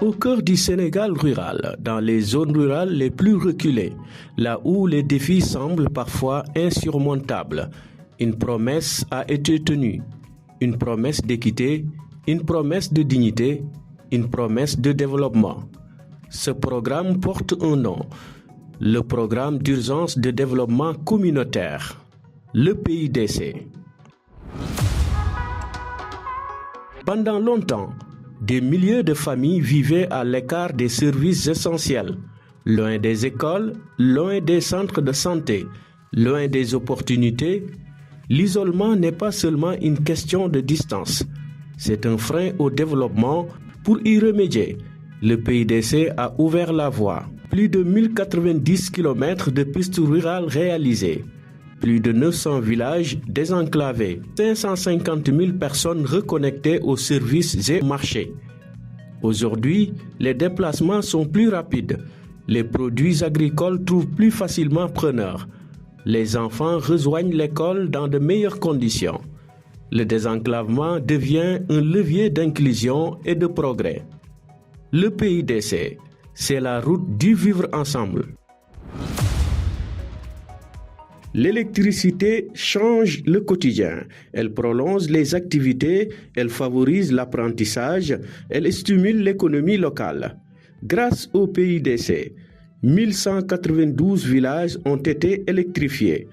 Au cœur du Sénégal rural, dans les zones rurales les plus reculées, là où les défis semblent parfois insurmontables, une promesse a été tenue. Une promesse d'équité, une promesse de dignité, une promesse de développement. Ce programme porte un nom, le Programme d'urgence de développement communautaire, le PIDC. Pendant longtemps, des milliers de familles vivaient à l'écart des services essentiels, loin des écoles, loin des centres de santé, loin des opportunités. L'isolement n'est pas seulement une question de distance, c'est un frein au développement. Pour y remédier, le PIDC a ouvert la voie. Plus de 1090 km de pistes rurales réalisées, plus de 900 villages désenclavés, 550 000 personnes reconnectées aux services et marchés. Aujourd'hui, les déplacements sont plus rapides, les produits agricoles trouvent plus facilement preneurs, les enfants rejoignent l'école dans de meilleures conditions. Le désenclavement devient un levier d'inclusion et de progrès. Le PIDC, c'est la route du vivre ensemble. L'électricité change le quotidien. Elle prolonge les activités, elle favorise l'apprentissage, elle stimule l'économie locale. Grâce au PIDC, 1192 villages ont été électrifiés.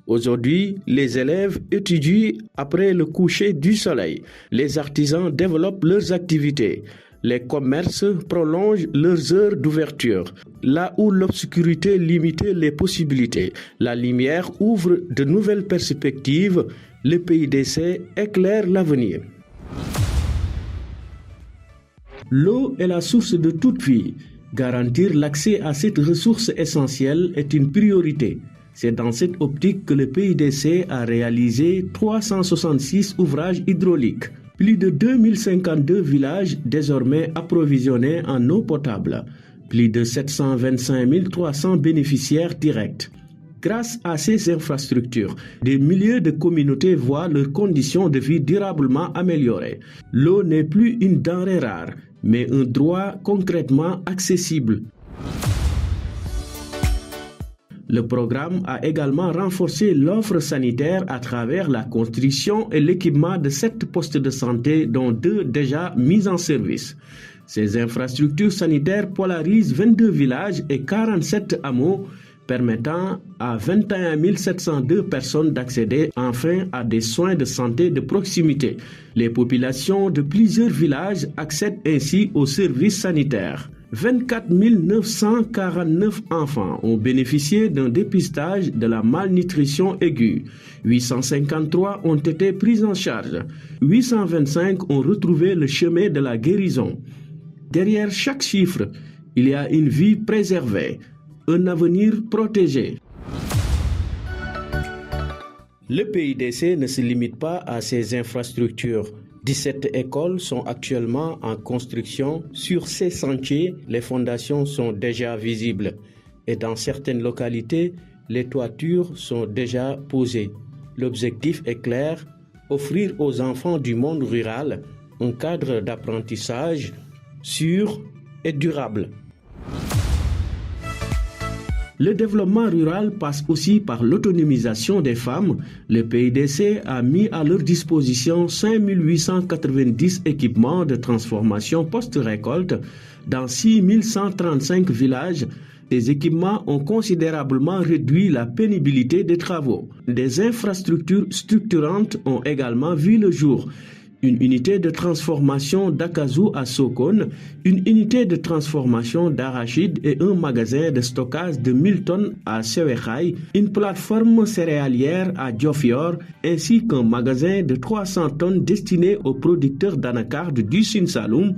Aujourd'hui, les élèves étudient après le coucher du soleil. Les artisans développent leurs activités. Les commerces prolongent leurs heures d'ouverture. Là où l'obscurité limitait les possibilités, la lumière ouvre de nouvelles perspectives. Le PIDC éclaire l'avenir. L'eau est la source de toute vie. Garantir l'accès à cette ressource essentielle est une priorité. C'est dans cette optique que le PIDC a réalisé 366 ouvrages hydrauliques. Plus de 2052 villages désormais approvisionnés en eau potable. Plus de 725 300 bénéficiaires directs. Grâce à ces infrastructures, des milliers de communautés voient leurs conditions de vie durablement améliorées. L'eau n'est plus une denrée rare, mais un droit concrètement accessible. Le programme a également renforcé l'offre sanitaire à travers la construction et l'équipement de 7 postes de santé, dont 2 déjà mis en service. Ces infrastructures sanitaires polarisent 22 villages et 47 hameaux, permettant à 21 702 personnes d'accéder enfin à des soins de santé de proximité. Les populations de plusieurs villages accèdent ainsi aux services sanitaires. 24 949 enfants ont bénéficié d'un dépistage de la malnutrition aiguë. 853 ont été pris en charge. 825 ont retrouvé le chemin de la guérison. Derrière chaque chiffre, il y a une vie préservée, un avenir protégé. Le PIDC ne se limite pas à ces infrastructures. 17 écoles sont actuellement en construction. Sur ces sentiers, les fondations sont déjà visibles et dans certaines localités, les toitures sont déjà posées. L'objectif est clair, offrir aux enfants du monde rural un cadre d'apprentissage sûr et durable. Le développement rural passe aussi par l'autonomisation des femmes. Le PIDC a mis à leur disposition 5 890 équipements de transformation post-récolte dans 6 135 villages. Ces équipements ont considérablement réduit la pénibilité des travaux. Des infrastructures structurantes ont également vu le jour. Une unité de transformation d'Akazou à Sokone, une unité de transformation d'arachide et un magasin de stockage de 1000 tonnes à Sewekhaï, une plateforme céréalière à Diofior, ainsi qu'un magasin de 300 tonnes destiné aux producteurs d'anacarde du Sine Saloum.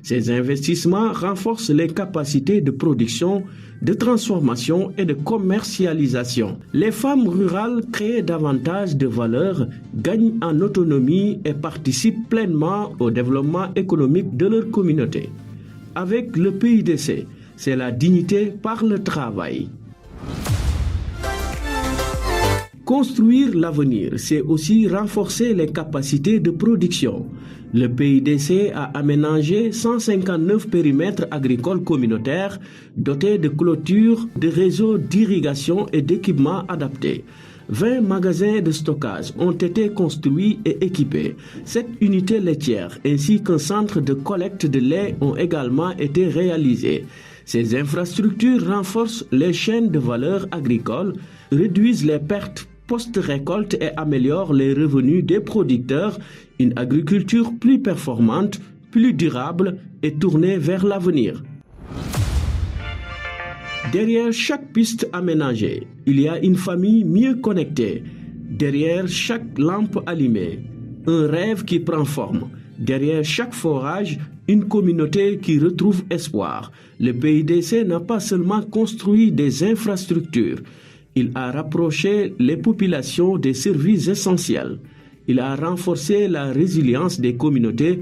Ces investissements renforcent les capacités de production, de transformation et de commercialisation. Les femmes rurales créent davantage de valeur, gagnent en autonomie et participent pleinement au développement économique de leur communauté. Avec le PIDC, c'est la dignité par le travail. Construire l'avenir, c'est aussi renforcer les capacités de production. Le PIDC a aménagé 159 périmètres agricoles communautaires dotés de clôtures, de réseaux d'irrigation et d'équipements adaptés. 20 magasins de stockage ont été construits et équipés. 7 unités laitières ainsi qu'un centre de collecte de lait ont également été réalisés. Ces infrastructures renforcent les chaînes de valeur agricole, réduisent les pertes post-récolte et améliorent les revenus des producteurs, une agriculture plus performante, plus durable et tournée vers l'avenir. Derrière chaque piste aménagée, il y a une famille mieux connectée. Derrière chaque lampe allumée, un rêve qui prend forme. Derrière chaque forage, une communauté qui retrouve espoir. Le PIDC n'a pas seulement construit des infrastructures, il a rapproché les populations des services essentiels. Il a renforcé la résilience des communautés.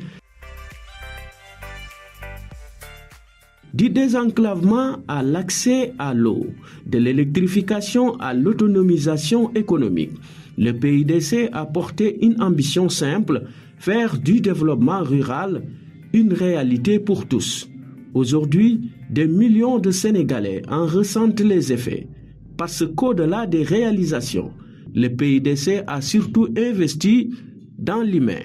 Du désenclavement à l'accès à l'eau, de l'électrification à l'autonomisation économique, le PIDC a porté une ambition simple, faire du développement rural une réalité pour tous. Aujourd'hui, des millions de Sénégalais en ressentent les effets. Parce qu'au-delà des réalisations, le PIDC a surtout investi dans l'humain.